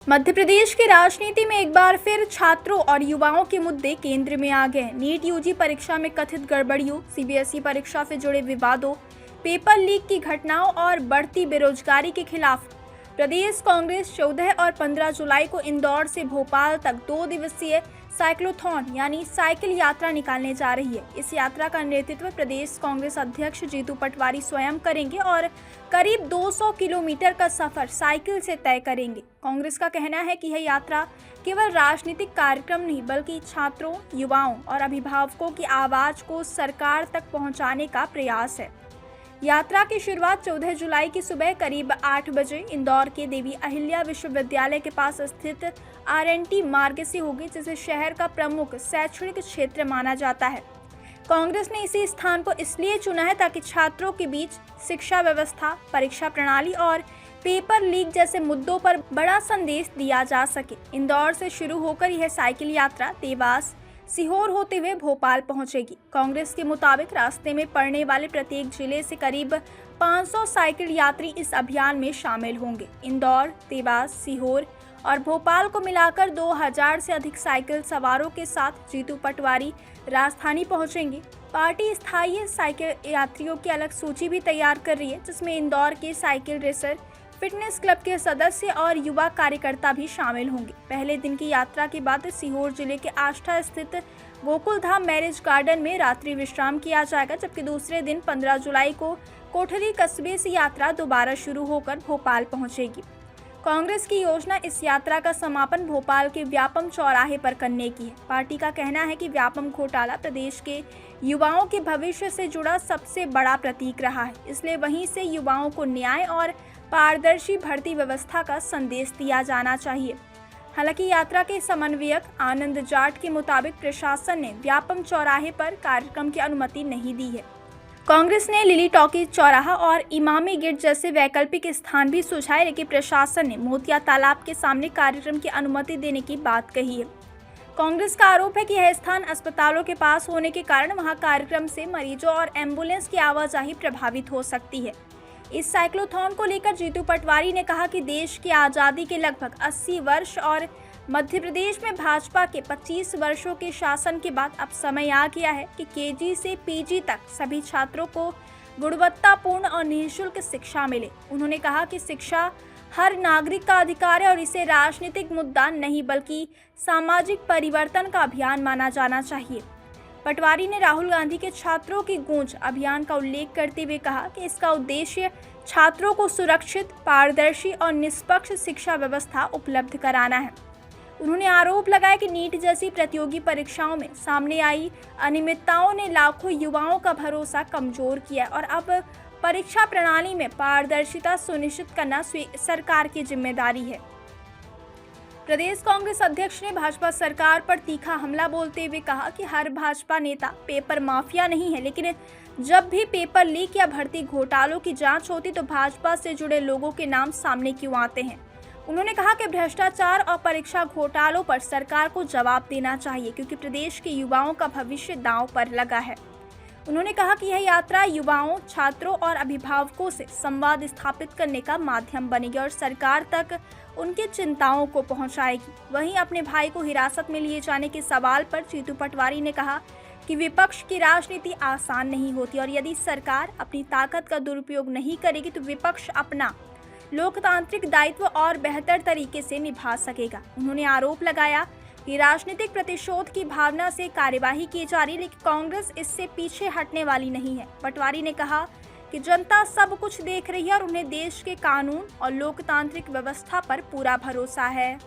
मध्य प्रदेश की राजनीति में एक बार फिर छात्रों और युवाओं के मुद्दे केंद्र में आ गए। नीट यूजी परीक्षा में कथित गड़बड़ियों, सीबीएसई परीक्षा से जुड़े विवादों, पेपर लीक की घटनाओं और बढ़ती बेरोजगारी के खिलाफ प्रदेश कांग्रेस 14 और 15 जुलाई को इंदौर से भोपाल तक 2 दिवसीय साइक्लोथॉन यानी साइकिल यात्रा निकालने जा रही है। इस यात्रा का नेतृत्व प्रदेश कांग्रेस अध्यक्ष जीतू पटवारी स्वयं करेंगे और करीब 200 किलोमीटर का सफर साइकिल से तय करेंगे। कांग्रेस का कहना है कि यह यात्रा केवल राजनीतिक कार्यक्रम नहीं बल्कि छात्रों, युवाओं और अभिभावकों की आवाज को सरकार तक पहुंचाने का प्रयास है। यात्रा की शुरुआत 14 जुलाई की सुबह करीब 8 बजे इंदौर के देवी अहिल्या विश्वविद्यालय के पास स्थित RNT मार्ग से होगी, जिसे शहर का प्रमुख शैक्षणिक क्षेत्र माना जाता है। कांग्रेस ने इसी स्थान को इसलिए चुना है ताकि छात्रों के बीच शिक्षा व्यवस्था, परीक्षा प्रणाली और पेपर लीक जैसे मुद्दों पर बड़ा संदेश दिया जा सके। इंदौर से शुरू होकर यह साइकिल यात्रा देवास, सीहोर होते हुए भोपाल पहुंचेगी। कांग्रेस के मुताबिक रास्ते में पड़ने वाले प्रत्येक जिले से करीब 500 साइकिल यात्री इस अभियान में शामिल होंगे। इंदौर, देवास, सीहोर और भोपाल को मिलाकर 2000 से अधिक साइकिल सवारों के साथ जीतू पटवारी राजधानी पहुंचेंगे। पार्टी स्थायी साइकिल यात्रियों की अलग सूची भी तैयार कर रही है, जिसमें इंदौर के साइकिल रेसर, फिटनेस क्लब के सदस्य और युवा कार्यकर्ता भी शामिल होंगे। पहले दिन की यात्रा के बाद सीहोर जिले के आष्ठा स्थित गोकुलधाम मैरिज गार्डन में रात्रि विश्राम किया जाएगा, जबकि दूसरे दिन 15 जुलाई को कोठरी कस्बे से यात्रा दोबारा शुरू होकर भोपाल पहुंचेगी। कांग्रेस की योजना इस यात्रा का समापन भोपाल के व्यापम चौराहे पर करने की है। पार्टी का कहना है कि व्यापम घोटाला प्रदेश के युवाओं के भविष्य से जुड़ा सबसे बड़ा प्रतीक रहा है, इसलिए वहीं से युवाओं को न्याय और पारदर्शी भर्ती व्यवस्था का संदेश दिया जाना चाहिए। हालांकि यात्रा के समन्वयक आनंद जाट के मुताबिक प्रशासन ने व्यापम चौराहे पर कार्यक्रम की अनुमति नहीं दी है। कांग्रेस ने लिली टॉकीज चौराहा और इमामी गेट जैसे वैकल्पिक स्थान भी सुझाए, लेकिन प्रशासन ने मोतिया तालाब के सामने कार्यक्रम की अनुमति देने की बात कही है। कांग्रेस का आरोप है कि यह स्थान अस्पतालों के पास होने के कारण वहां कार्यक्रम से मरीजों और एम्बुलेंस की आवाजाही प्रभावित हो सकती है। इस साइक्लोथॉन को लेकर जीतू पटवारी ने कहा कि देश की आज़ादी के लगभग 80 वर्ष और मध्य प्रदेश में भाजपा के 25 वर्षों के शासन के बाद अब समय आ गया है कि KG से PG तक सभी छात्रों को गुणवत्तापूर्ण और निःशुल्क शिक्षा मिले। उन्होंने कहा कि शिक्षा हर नागरिक का अधिकार है और इसे राजनीतिक मुद्दा नहीं बल्कि सामाजिक परिवर्तन का अभियान माना जाना चाहिए। पटवारी ने राहुल गांधी के छात्रों की गूंज अभियान का उल्लेख करते हुए कहा कि इसका उद्देश्य छात्रों को सुरक्षित, पारदर्शी और निष्पक्ष शिक्षा व्यवस्था उपलब्ध कराना है। उन्होंने आरोप लगाया कि नीट जैसी प्रतियोगी परीक्षाओं में सामने आई अनियमितताओं ने लाखों युवाओं का भरोसा कमजोर किया और अब परीक्षा प्रणाली में पारदर्शिता सुनिश्चित करना सरकार की जिम्मेदारी है। प्रदेश कांग्रेस अध्यक्ष ने भाजपा सरकार पर तीखा हमला बोलते हुए कहा कि हर भाजपा नेता पेपर माफिया नहीं है, लेकिन जब भी पेपर लीक या भर्ती घोटालों की जांच होती तो भाजपा से जुड़े लोगों के नाम सामने क्यों आते हैं। उन्होंने कहा कि भ्रष्टाचार और परीक्षा घोटालों पर सरकार को जवाब देना चाहिए, क्योंकि प्रदेश के युवाओं का भविष्य दांव पर लगा है। उन्होंने कहा कि यह यात्रा युवाओं, छात्रों और अभिभावकों से संवाद स्थापित करने का माध्यम बनेगी और सरकार तक उनकी चिंताओं को पहुंचाएगी। वहीं अपने भाई को हिरासत में लिए जाने के सवाल पर जीतू पटवारी ने कहा कि विपक्ष की राजनीति आसान नहीं होती और यदि सरकार अपनी ताकत का दुरुपयोग नहीं करेगी तो विपक्ष अपना लोकतांत्रिक दायित्व और बेहतर तरीके से निभा सकेगा। उन्होंने आरोप लगाया कि राजनीतिक प्रतिशोध की भावना से कार्यवाही की जा रही, लेकिन कांग्रेस इससे पीछे हटने वाली नहीं है। पटवारी ने कहा कि जनता सब कुछ देख रही है और उन्हें देश के कानून और लोकतांत्रिक व्यवस्था पर पूरा भरोसा है।